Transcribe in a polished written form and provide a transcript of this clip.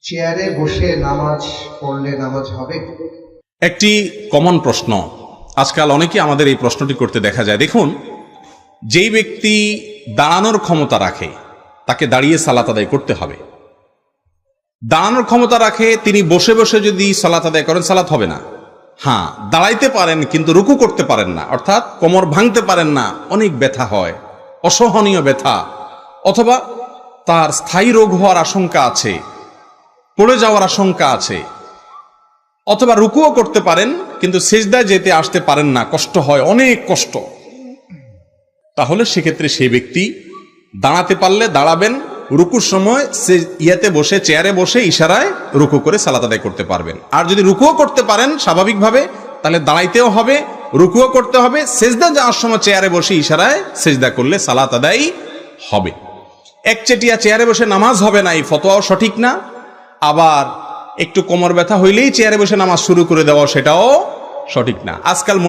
চেয়ারে বসে নামাজ পড়লে নামাজ হবে? একটি কমন প্রশ্ন, আজকাল অনেকে আমাদের এই প্রশ্নটি করতে দেখা যায়। দেখুন, যেই ব্যক্তি দাঁড়ানোর ক্ষমতা রাখে তাকে দাঁড়িয়ে সালাত আদায় করতে হবে। দাঁড়ানোর ক্ষমতা রাখে তিনি বসে বসে যদি সালাত আদায় করেন সালাত হবে না। হ্যাঁ, দাঁড়াইতে পারেন কিন্তু রুকু করতে পারেন না, অর্থাৎ কোমর ভাঙতে পারেন না, অনেক ব্যথা হয়, অসহনীয় ব্যথা, অথবা তার স্থায়ী রোগ হওয়ার আশঙ্কা আছে, পড়ে যাওয়ার আশঙ্কা আছে, অথবা রুকুও করতে পারেন কিন্তু সিজদায় যেতে আসতে পারেন না, কষ্ট হয়, অনেক কষ্ট। তাহলে সেক্ষেত্রে সেই ব্যক্তি দাঁড়াতে পারলে দাঁড়াবেন, রুকুর সময় ইয়াতে বসে চেয়ারে বসে ইশারায় রুকু করে সালাত আদায় করতে পারবেন। আর যদি রুকুও করতে পারেন স্বাভাবিকভাবে, তাহলে দাঁড়াইতেও হবে, রুকুও করতে হবে, সেজদা যাওয়ার সময় চেয়ারে বসে ইশারায় সেজদা করলে সালাত আদায় হবে। একচেটিয়া চেয়ারে বসে নামাজ হবে না, এই ফতোয়াও সঠিক না। আবার একটু কোমর ব্যথা হইলেই চেয়ারে বসে নামাজ শুরু করে দেওয়া, সেটাও সঠিক না। আজকাল